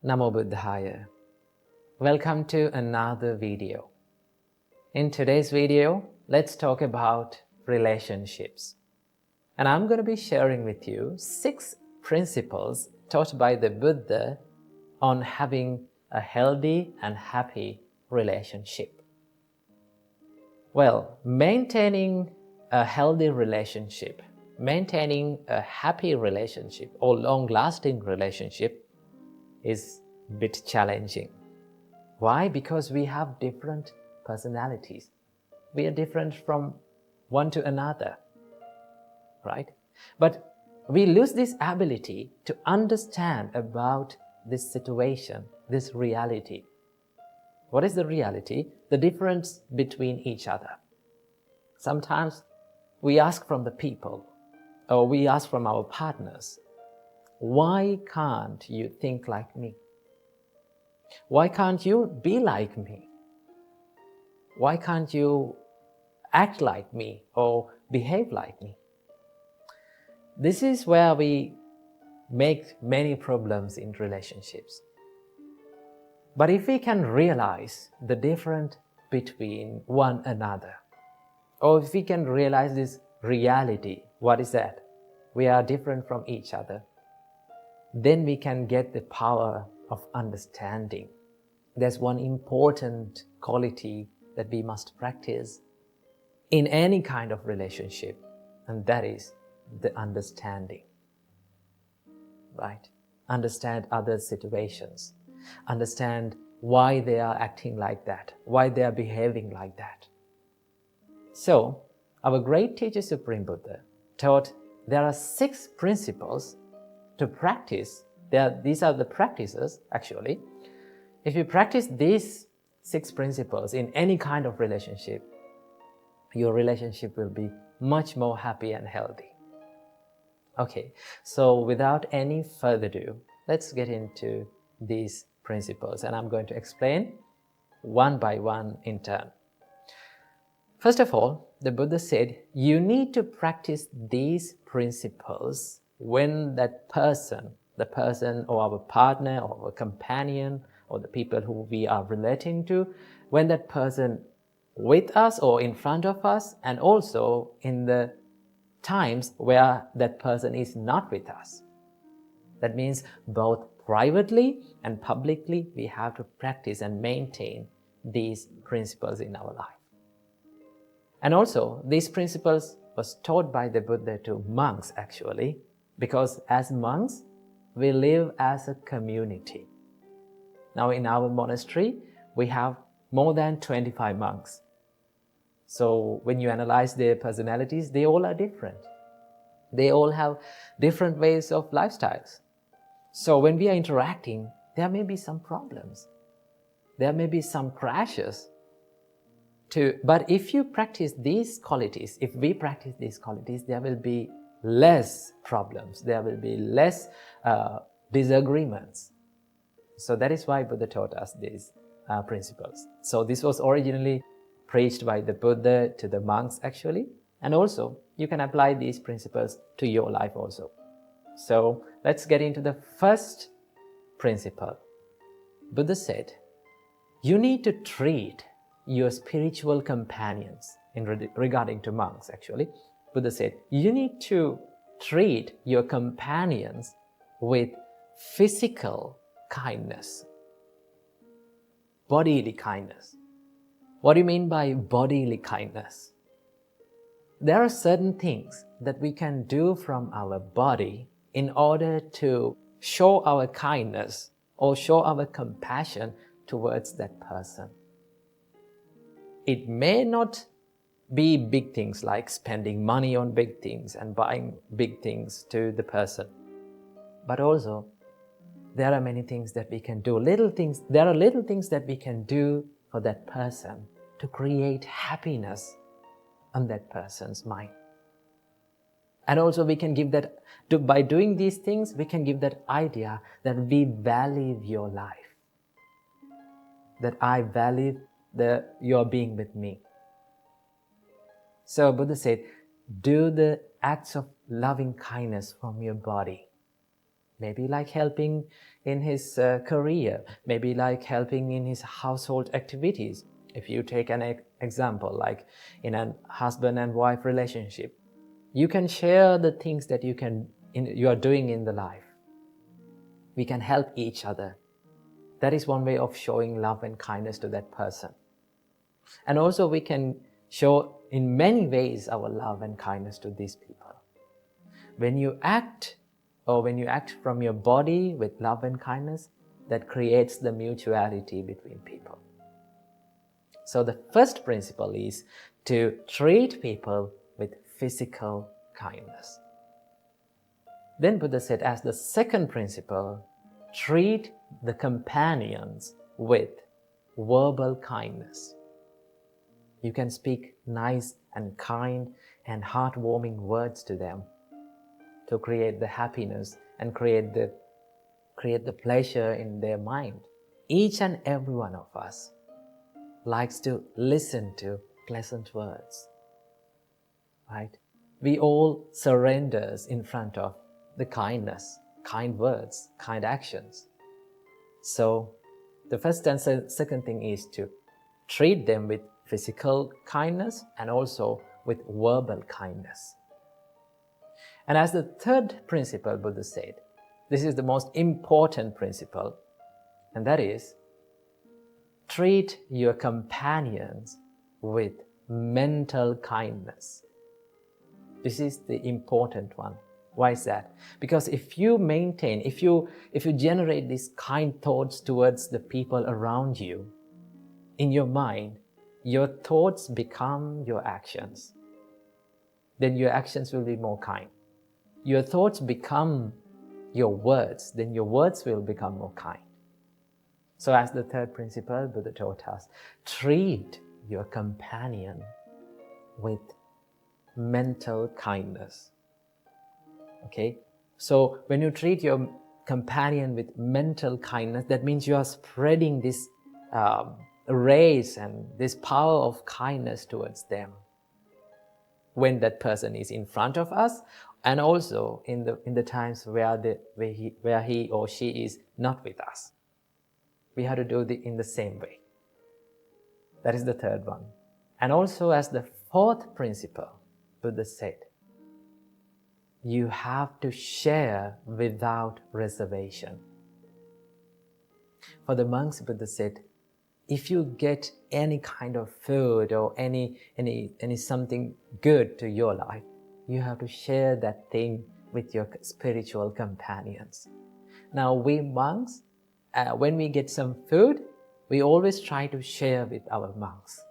Namo Buddhaya. Welcome to another video. In today's video, let's talk about relationships. And I'm going to be sharing with you 6 principles taught by the Buddha on having a healthy and happy relationship. Well, maintaining a healthy relationship, maintaining a happy relationship or long-lasting relationship is a bit challenging. Why? Because we have different personalities. We are different from one to another, right? But we lose this ability to understand about this situation, this reality. What is the reality? The difference between each other. Sometimes we ask from the people, or we ask from our partners, why can't you think like me? Why can't you be like me? Why can't you act like me or behave like me? This is where we make many problems in relationships. But if we can realize the difference between one another, or if we can realize this reality, what is that? We are different from each other. Then we can get the power of understanding. There's one important quality that we must practice in any kind of relationship, and that is the understanding. Right? Understand others' situations. Understand why they are acting like that, why they are behaving like that. So, our great teacher Supreme Buddha taught there are 6 principles to practice. These are the practices, actually. If you practice these 6 principles in any kind of relationship, your relationship will be much more happy and healthy. Okay, so without any further ado, let's get into these principles, and I'm going to explain one by one in turn. First of all, the Buddha said, you need to practice these principles when that person, the person or our partner or our companion or the people who we are relating to, when that person with us or in front of us, and also in the times where that person is not with us. That means both privately and publicly we have to practice and maintain these principles in our life. And also, these principles was taught by the Buddha to monks actually, because as monks, we live as a community. Now in our monastery, we have more than 25 monks. So when you analyze their personalities, they all are different. They all have different ways of lifestyles. So when we are interacting, there may be some problems. There may be some crashes. But if you practice these qualities, if we practice these qualities, there will be less problems. There will be less disagreements. So that is why Buddha taught us these principles. So this was originally preached by the Buddha to the monks actually. And also, you can apply these principles to your life also. So let's get into the first principle. Buddha said, you need to treat your spiritual companions, regarding to monks actually. Buddha said, you need to treat your companions with physical kindness, bodily kindness. What do you mean by bodily kindness? There are certain things that we can do from our body in order to show our kindness or show our compassion towards that person. It may not be big things like spending money on big things and buying big things to the person. But also, there are many things that we can do. There are little things that we can do for that person to create happiness on that person's mind. And also we can give that, by doing these things, we can give that idea that we value your life. That I value your being with me. So Buddha said, do the acts of loving kindness from your body. Maybe like helping in his career, maybe like helping in his household activities. If you take an example, like in a husband and wife relationship, you can share the things that you are doing in the life. We can help each other. That is one way of showing love and kindness to that person. And also we can show in many ways our love and kindness to these people. When you act from your body with love and kindness, that creates the mutuality between people. So the first principle is to treat people with physical kindness. Then Buddha said, as the second principle, treat the companions with verbal kindness. You can speak nice and kind and heartwarming words to them to create the happiness and create the pleasure in their mind. Each and every one of us likes to listen to pleasant words, right? We all surrender in front of the kindness, kind words, kind actions. So the first and second thing is to treat them with physical kindness and also with verbal kindness. And as the third principle, Buddha said, this is the most important principle, and that is, treat your companions with mental kindness. This is the important one. Why is that? Because if you generate these kind thoughts towards the people around you, in your mind, your thoughts become your actions. Then your actions will be more kind. Your thoughts become your words, then your words will become more kind. So as the third principle, Buddha taught us, treat your companion with mental kindness. Okay? So when you treat your companion with mental kindness, that means you are spreading this rays and this power of kindness towards them when that person is in front of us, and also in the times where he or she is not with us. We have to do it in the same way. That is the third one. And also as the fourth principle, Buddha said, you have to share without reservation. For the monks, Buddha said, if you get any kind of food or any something good to your life, you have to share that thing with your spiritual companions. Now we monks, when we get some food, we always try to share with our monks.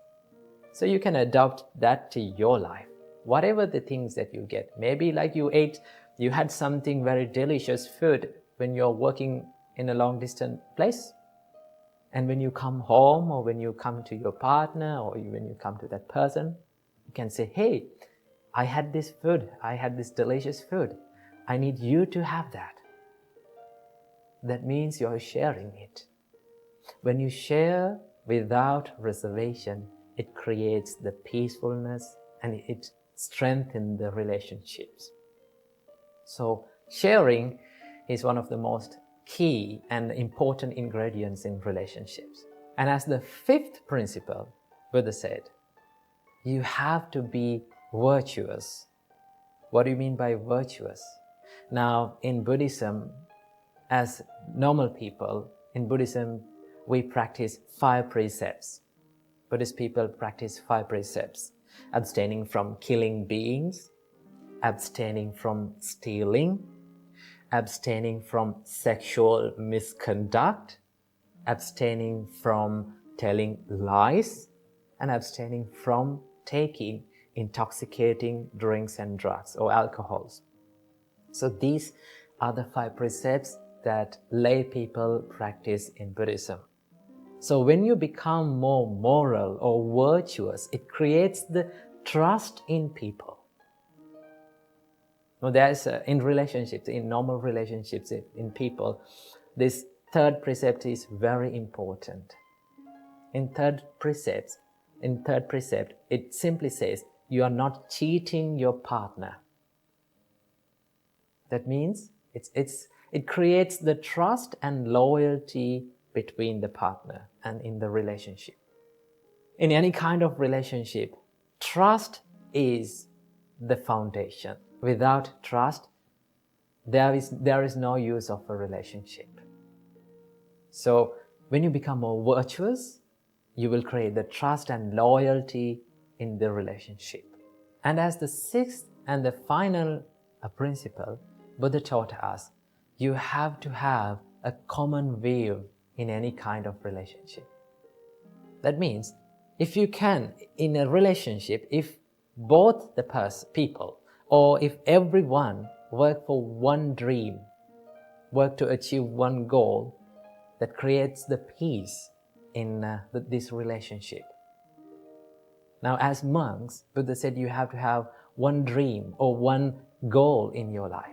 So you can adopt that to your life. Whatever the things that you get, maybe like you had something very delicious food when you're working in a long distance place. And when you come home, or when you come to your partner, or when you come to that person, you can say, hey, I had this food, I had this delicious food. I need you to have that. That means you're sharing it. When you share without reservation, it creates the peacefulness and it strengthens the relationships. So sharing is one of the most key and important ingredients in relationships. And as the fifth principle, Buddha said, you have to be virtuous. What do you mean by virtuous? Now, in Buddhism, as normal people, in Buddhism, we practice 5 precepts. Buddhist people practice 5 precepts. Abstaining from killing beings, abstaining from stealing, abstaining from sexual misconduct, abstaining from telling lies, and abstaining from taking intoxicating drinks and drugs or alcohols. So these are the 5 precepts that lay people practice in Buddhism. So when you become more moral or virtuous, it creates the trust in people. Now there's in relationships, in normal relationships, in people, this third precept is very important. In third precept, it simply says, you are not cheating your partner. That means It creates the trust and loyalty between the partner and in the relationship. In any kind of relationship, trust is the foundation. Without trust, there is no use of a relationship. So when you become more virtuous, you will create the trust and loyalty in the relationship. And as the sixth and the final principle, Buddha taught us, you have to have a common view in any kind of relationship. That means, if you can, in a relationship, if both the people, or if everyone work for one dream, work to achieve one goal, that creates the peace in this relationship. Now, as monks, Buddha said you have to have one dream or one goal in your life.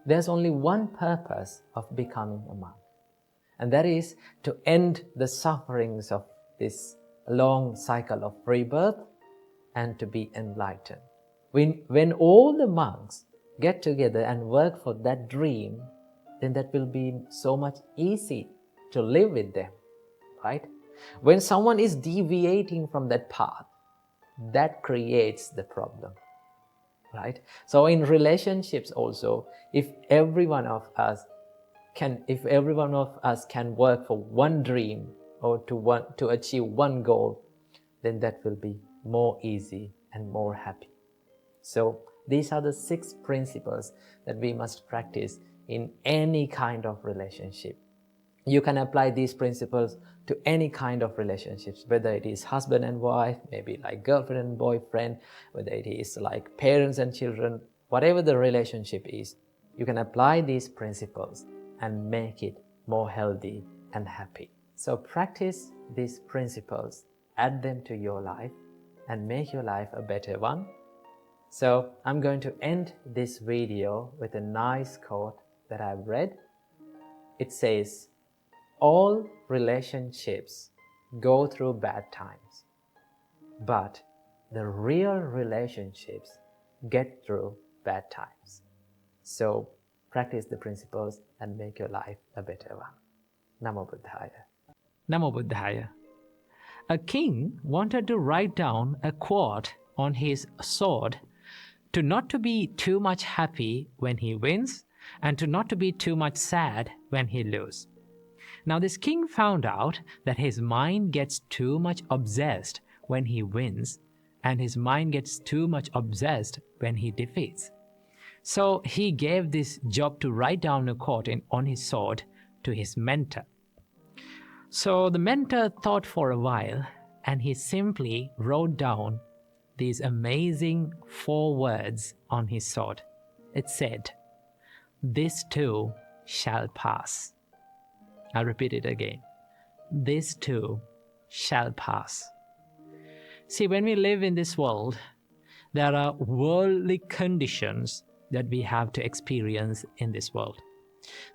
There's only one purpose of becoming a monk, and that is to end the sufferings of this long cycle of rebirth and to be enlightened. When all the monks get together and work for that dream, then that will be so much easy to live with them, right? When someone is deviating from that path, that creates the problem, right? So in relationships also, if every one of us can work for one dream or to achieve one goal, then that will be more easy and more happy. So these are the 6 principles that we must practice in any kind of relationship. You can apply these principles to any kind of relationships, whether it is husband and wife, maybe like girlfriend and boyfriend, whether it is like parents and children, whatever the relationship is, you can apply these principles and make it more healthy and happy. So practice these principles, add them to your life, and make your life a better one. So I'm going to end this video with a nice quote that I've read. It says, all relationships go through bad times, but the real relationships get through bad times. So practice the principles and make your life a better one. Namo Buddhaya. Namo Buddhaya. A king wanted to write down a quote on his sword to not to be too much happy when he wins and to not to be too much sad when he loses. Now this king found out that his mind gets too much obsessed when he wins and his mind gets too much obsessed when he defeats. So he gave this job to write down a quote on his sword to his mentor. So the mentor thought for a while and he simply wrote down these amazing 4 words on his sword. It said, "This too shall pass." I'll repeat it again. This too shall pass. See, when we live in this world, there are worldly conditions that we have to experience in this world.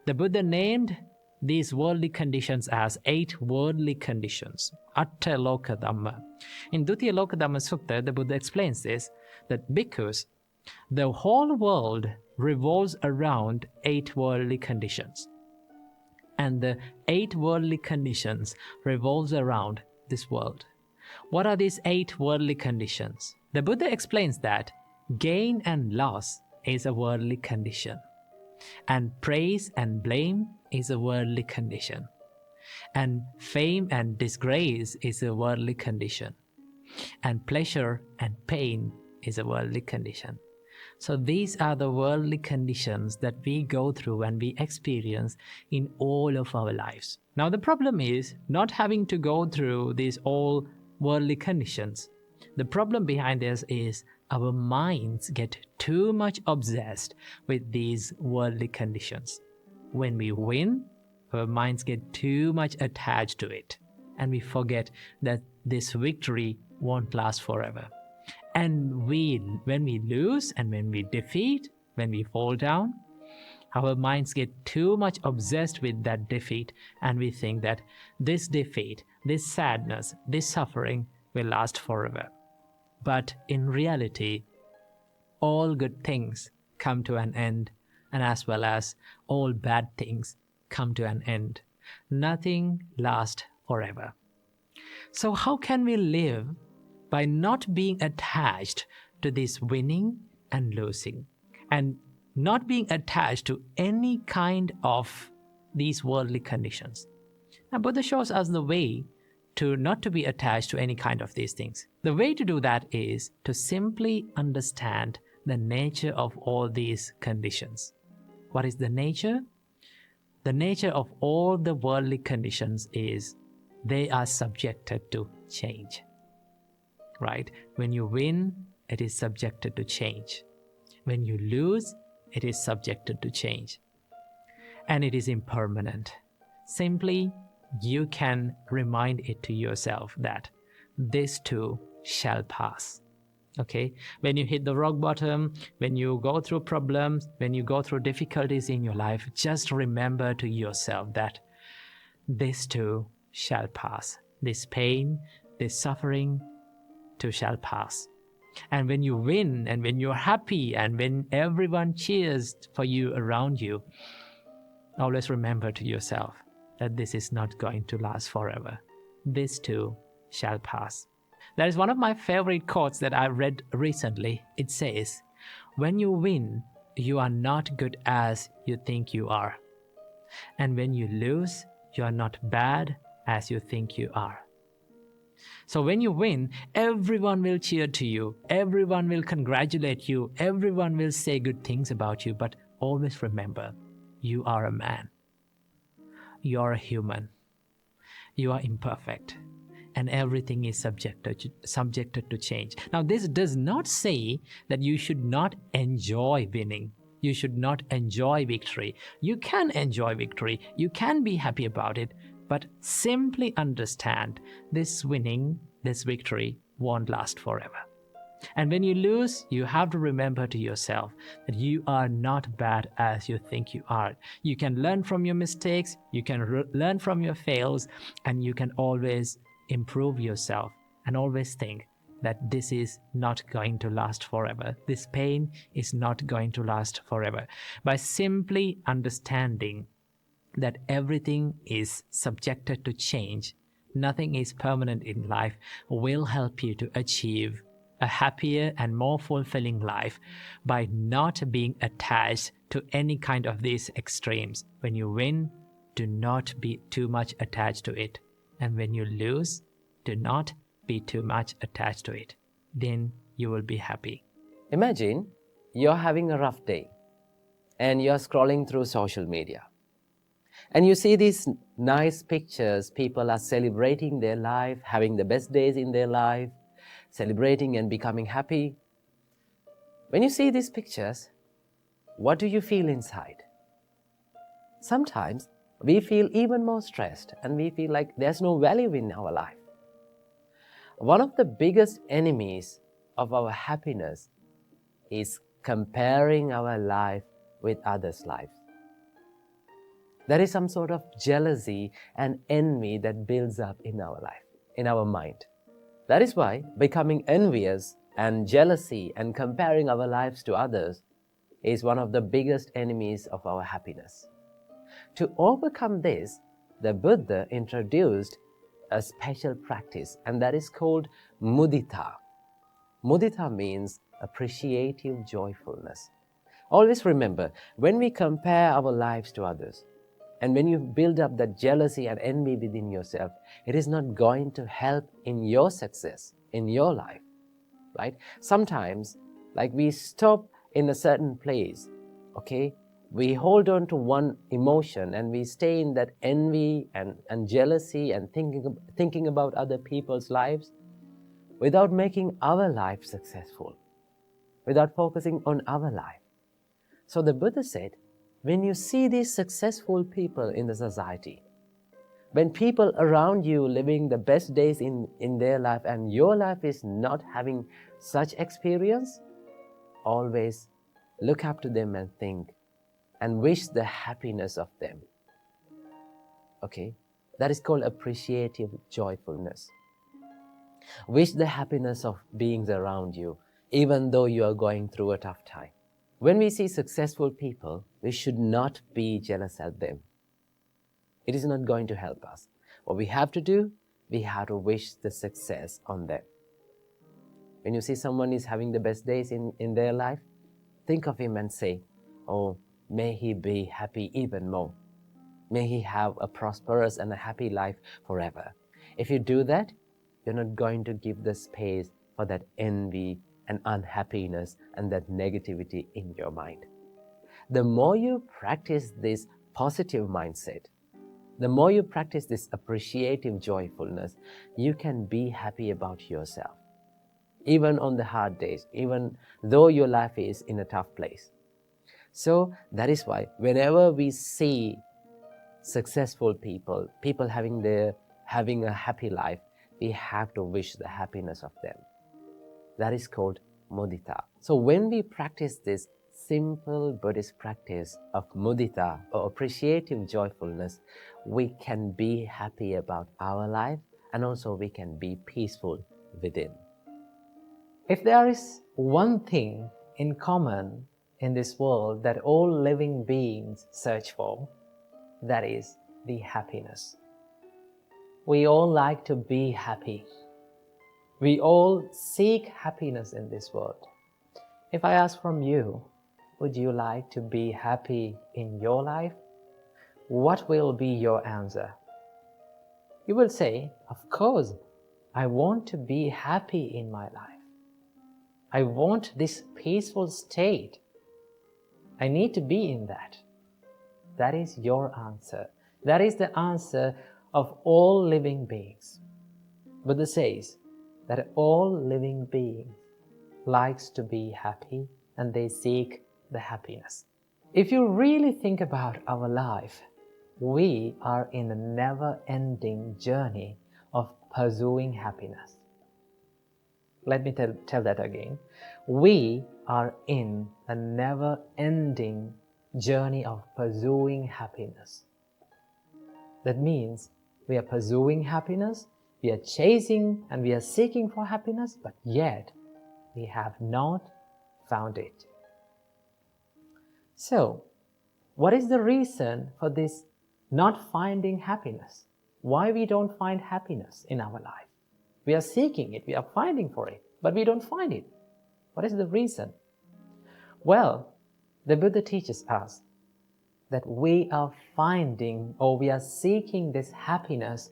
The Buddha named these worldly conditions as 8 worldly conditions, Atta Loka Dhamma. In Dutiya Loka Dhamma Sutta, the Buddha explains this, that because the whole world revolves around 8 worldly conditions. And the 8 worldly conditions revolves around this world. What are these 8 worldly conditions? The Buddha explains that gain and loss is a worldly condition, and praise and blame is a worldly condition, and fame and disgrace is a worldly condition, and pleasure and pain is a worldly condition. So these are the worldly conditions that we go through and we experience in all of our lives. Now the problem is not having to go through these all worldly conditions. The problem behind this is our minds get too much obsessed with these worldly conditions. When we win, our minds get too much attached to it, and we forget that this victory won't last forever. And when we lose and when we defeat, when we fall down, our minds get too much obsessed with that defeat, and we think that this defeat, this sadness, this suffering will last forever. But in reality, all good things come to an end and as well as all bad things come to an end. Nothing lasts forever. So how can we live by not being attached to this winning and losing, and not being attached to any kind of these worldly conditions? Now, Buddha shows us the way to not to be attached to any kind of these things. The way to do that is to simply understand the nature of all these conditions. What is the nature? The nature of all the worldly conditions is they are subjected to change. Right? When you win, it is subjected to change. When you lose, it is subjected to change. And it is impermanent. Simply, you can remind it to yourself that this too shall pass. Okay? When you hit the rock bottom, when you go through problems, when you go through difficulties in your life, just remember to yourself that this too shall pass. This pain, this suffering too shall pass. And when you win, and when you're happy, and when everyone cheers for you around you, always remember to yourself that this is not going to last forever. This too shall pass. That is one of my favorite quotes that I read recently. It says, when you win, you are not good as you think you are. And when you lose, you are not bad as you think you are. So when you win, everyone will cheer to you, everyone will congratulate you, everyone will say good things about you, but always remember, you are a man. You are a human. You are imperfect. And everything is subjected to change. Now, this does not say that you should not enjoy winning. You should not enjoy victory. You can enjoy victory. You can be happy about it. But simply understand this winning, this victory won't last forever. And when you lose, you have to remember to yourself that you are not bad as you think you are. You can learn from your mistakes, you can learn from your fails, and you can always improve yourself and always think that this is not going to last forever. This pain is not going to last forever. By simply understanding that everything is subjected to change, nothing is permanent in life, will help you to achieve a happier and more fulfilling life by not being attached to any kind of these extremes. When you win, do not be too much attached to it. And when you lose, do not be too much attached to it. Then you will be happy. Imagine you're having a rough day and you're scrolling through social media. And you see these nice pictures, people are celebrating their life, having the best days in their life, celebrating and becoming happy. When you see these pictures, what do you feel inside? Sometimes we feel even more stressed and we feel like there's no value in our life. One of the biggest enemies of our happiness is comparing our life with others' lives. There is some sort of jealousy and envy that builds up in our life, in our mind. That is why becoming envious and jealousy and comparing our lives to others is one of the biggest enemies of our happiness. To overcome this, the Buddha introduced a special practice, and that is called mudita. Mudita means appreciative joyfulness. Always remember, when we compare our lives to others, and when you build up that jealousy and envy within yourself, it is not going to help in your success, in your life, right? Sometimes, like we stop in a certain place, okay? We hold on to one emotion and we stay in that envy and jealousy and thinking about other people's lives without making our life successful, without focusing on our life. So the Buddha said, when you see these successful people in the society, when people around you living the best days in their life and your life is not having such experience, always look up to them and think and wish the happiness of them. Okay? That is called appreciative joyfulness. Wish the happiness of beings around you, even though you are going through a tough time. When we see successful people, we should not be jealous at them. It is not going to help us. What we have to do, we have to wish the success on them. When you see someone is having the best days in their life, think of him and say, oh, may he be happy even more. May he have a prosperous and a happy life forever. If you do that, you're not going to give the space for that envy and unhappiness and that negativity in your mind. The more you practice this positive mindset, the more you practice this appreciative joyfulness, you can be happy about yourself. Even on the hard days, even though your life is in a tough place. So that is why whenever we see successful people, people having a happy life, we have to wish the happiness of them. That is called mudita. So when we practice this simple Buddhist practice of mudita or appreciative joyfulness, we can be happy about our life and also we can be peaceful within. If there is one thing in common in this world that all living beings search for, that is the happiness. We all like to be happy. We all seek happiness in this world. If I ask from you, would you like to be happy in your life? What will be your answer? You will say, of course, I want to be happy in my life. I want this peaceful state. I need to be in that. That is your answer. That is the answer of all living beings. Buddha says that all living beings likes to be happy and they seek the happiness. If you really think about our life, we are in a never-ending journey of pursuing happiness. Let me tell that again. We are in a never-ending journey of pursuing happiness. That means we are pursuing happiness, we are chasing and we are seeking for happiness, but yet we have not found it. So, what is the reason for this not finding happiness? Why we don't find happiness in our life? We are seeking it, we are finding for it, but we don't find it. What is the reason? Well, the Buddha teaches us that we are finding or we are seeking this happiness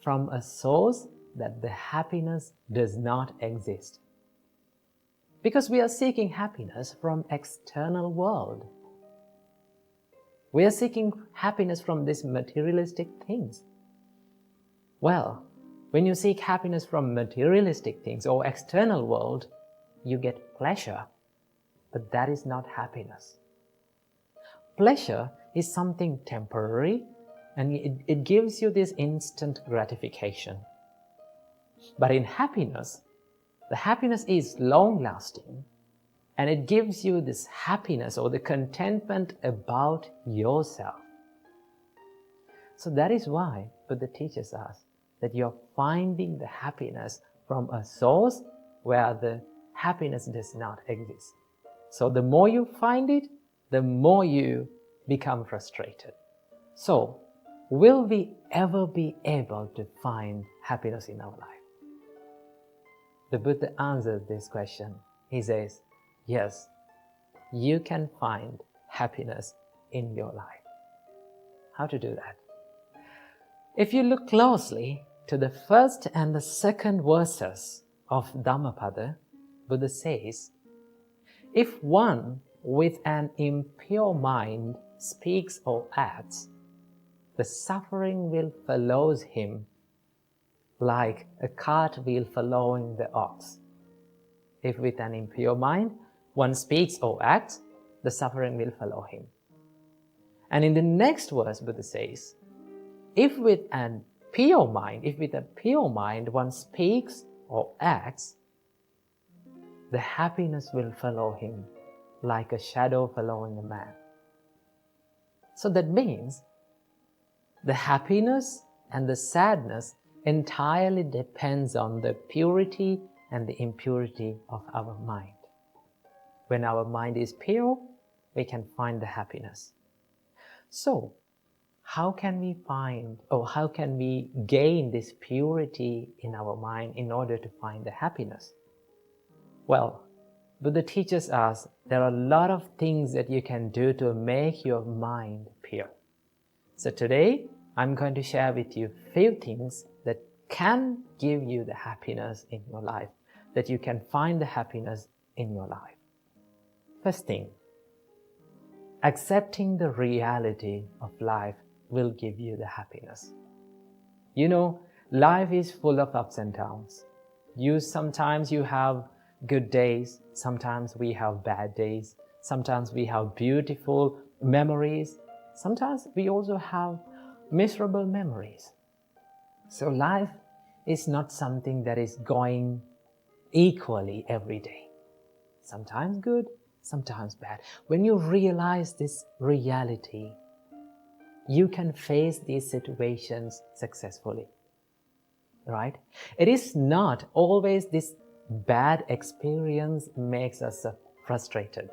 from a source that the happiness does not exist. Because we are seeking happiness from external world. We are seeking happiness from these materialistic things. Well, when you seek happiness from materialistic things or external world, you get pleasure, but that is not happiness. Pleasure is something temporary and it gives you this instant gratification. But in happiness, the happiness is long-lasting and it gives you this happiness or the contentment about yourself. So that is why Buddha teaches us that you're finding the happiness from a source where the happiness does not exist. So the more you find it, the more you become frustrated. So, will we ever be able to find happiness in our life? The Buddha answers this question. He says, yes, you can find happiness in your life. How to do that? If you look closely to the first and the second verses of Dhammapada, Buddha says, if one with an impure mind speaks or acts, the suffering will follow him like a cartwheel following the ox. If with an impure mind one speaks or acts, the suffering will follow him. And in the next verse, Buddha says, if with a pure mind one speaks or acts, the happiness will follow him like a shadow following a man. So that means the happiness and the sadness entirely depends on the purity and the impurity of our mind. When our mind is pure, we can find the happiness. So, how can we find, or how can we gain this purity in our mind in order to find the happiness? Well, Buddha teaches us there are a lot of things that you can do to make your mind pure. So today, I'm going to share with you a few things that can give you the happiness in your life, that you can find the happiness in your life. First thing, accepting the reality of life will give you the happiness. You know, life is full of ups and downs. Sometimes you have good days, sometimes we have bad days, sometimes we have beautiful memories, sometimes we also have miserable memories. So life is not something that is going equally every day. Sometimes good, sometimes bad. When you realize this reality, you can face these situations successfully, right? It is not always this bad experience makes us frustrated.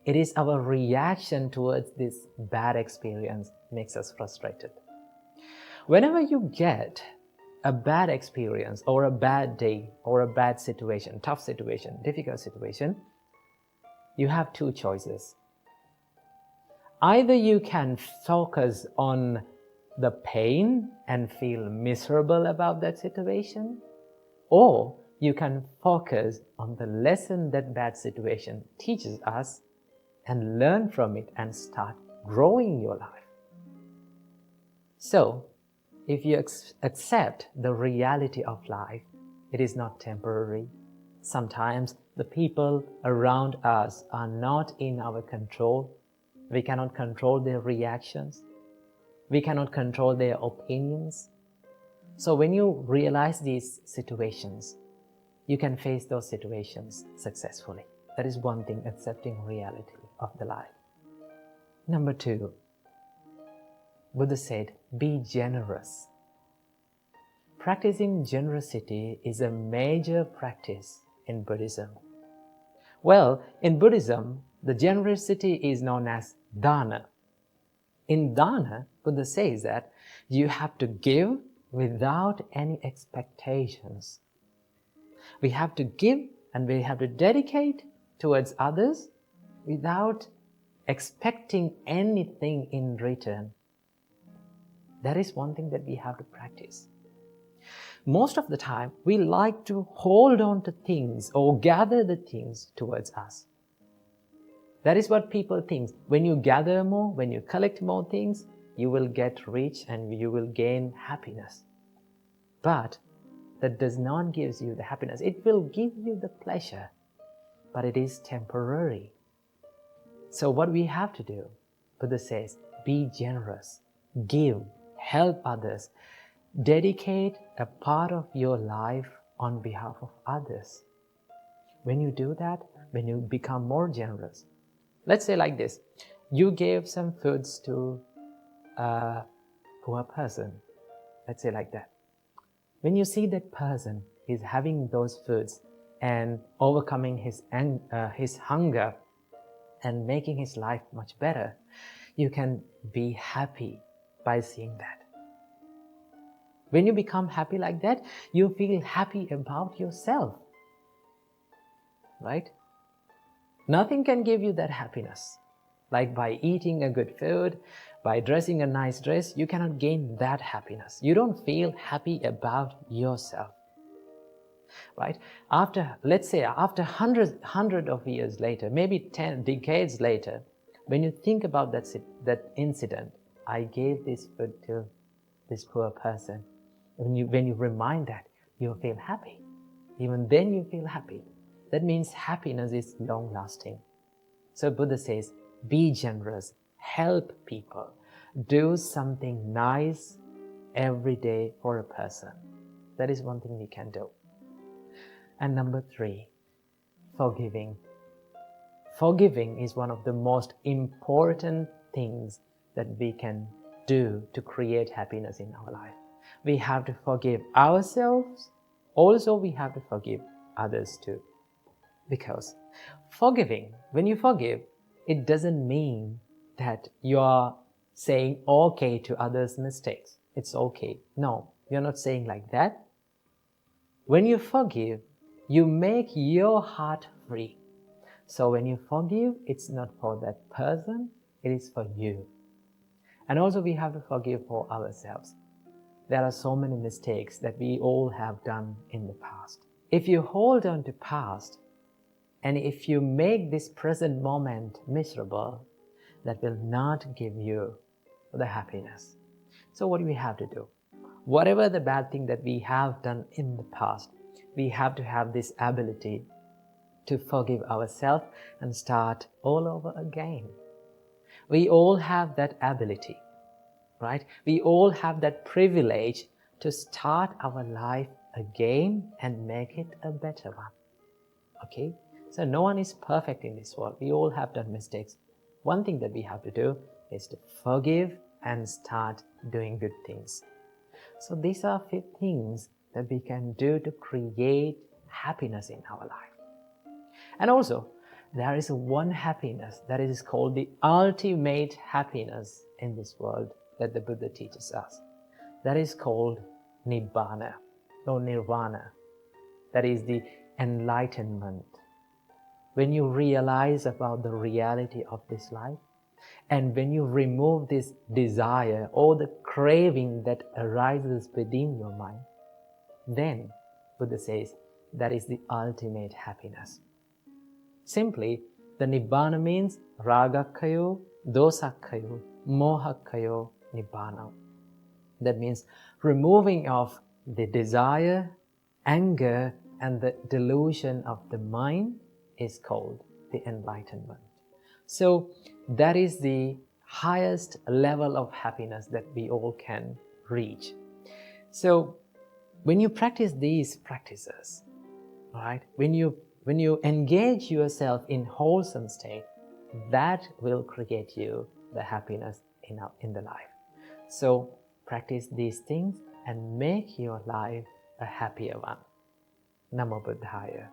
It is our reaction towards this bad experience makes us frustrated. Whenever you get a bad experience or a bad day or a bad situation, tough situation, difficult situation, you have two choices. Either you can focus on the pain and feel miserable about that situation, or you can focus on the lesson that bad situation teaches us and learn from it and start growing your life. So, if you accept the reality of life, it is not temporary. Sometimes the people around us are not in our control. We cannot control their reactions. We cannot control their opinions. So when you realize these situations, you can face those situations successfully. That is one thing, accepting reality of the life. Number two, Buddha said, be generous. Practicing generosity is a major practice in Buddhism. Well, in Buddhism, the generosity is known as dana. In dana, Buddha says that you have to give without any expectations. We have to give and we have to dedicate towards others without expecting anything in return. That is one thing that we have to practice. Most of the time, we like to hold on to things or gather the things towards us. That is what people think. When you gather more, when you collect more things, you will get rich and you will gain happiness. But that does not give you the happiness. It will give you the pleasure, but it is temporary. So what we have to do, Buddha says, be generous, give, help others, dedicate a part of your life on behalf of others. When you do that, when you become more generous, let's say like this, you gave some foods to a poor person, let's say like that. When you see that person is having those foods and overcoming his hunger and making his life much better, you can be happy by seeing that. When you become happy like that, you feel happy about yourself, right? Nothing can give you that happiness. Like by eating a good food, by dressing a nice dress, you cannot gain that happiness. You don't feel happy about yourself, right? Let's say after hundred of years later, maybe 10 decades later, when you think about that incident, I gave this food to this poor person. When you remind that, you feel happy. Even then you feel happy. That means happiness is long-lasting. So Buddha says, be generous, help people, do something nice every day for a person. That is one thing we can do. And number three, forgiving. Forgiving is one of the most important things that we can do to create happiness in our life. We have to forgive ourselves. Also, we have to forgive others too. Because forgiving, when you forgive, it doesn't mean that you are saying okay to others' mistakes. It's okay. No, you're not saying like that. When you forgive, you make your heart free. So when you forgive, it's not for that person, it is for you. And also we have to forgive for ourselves. There are so many mistakes that we all have done in the past. If you hold on to past, and if you make this present moment miserable, that will not give you the happiness. So what do we have to do? Whatever the bad thing that we have done in the past, we have to have this ability to forgive ourselves and start all over again. We all have that ability, right? We all have that privilege to start our life again and make it a better one. Okay? So no one is perfect in this world. We all have done mistakes. One thing that we have to do is to forgive and start doing good things. So these are 5 things that we can do to create happiness in our life. And also, there is one happiness that is called the ultimate happiness in this world that the Buddha teaches us. That is called Nibbana or Nirvana. That is the enlightenment. When you realize about the reality of this life, and when you remove this desire or the craving that arises within your mind, then Buddha says that is the ultimate happiness. Simply, the Nibbana means Ragakkayo, Dosakkayo, Mohakkayo, Nibbana. That means removing of the desire, anger, and the delusion of the mind is called the enlightenment. So that is the highest level of happiness that we all can reach. So when you practice these practices, right, when you engage yourself in wholesome state, that will create you the happiness in the life. So practice these things and make your life a happier one. Namo Buddhaya.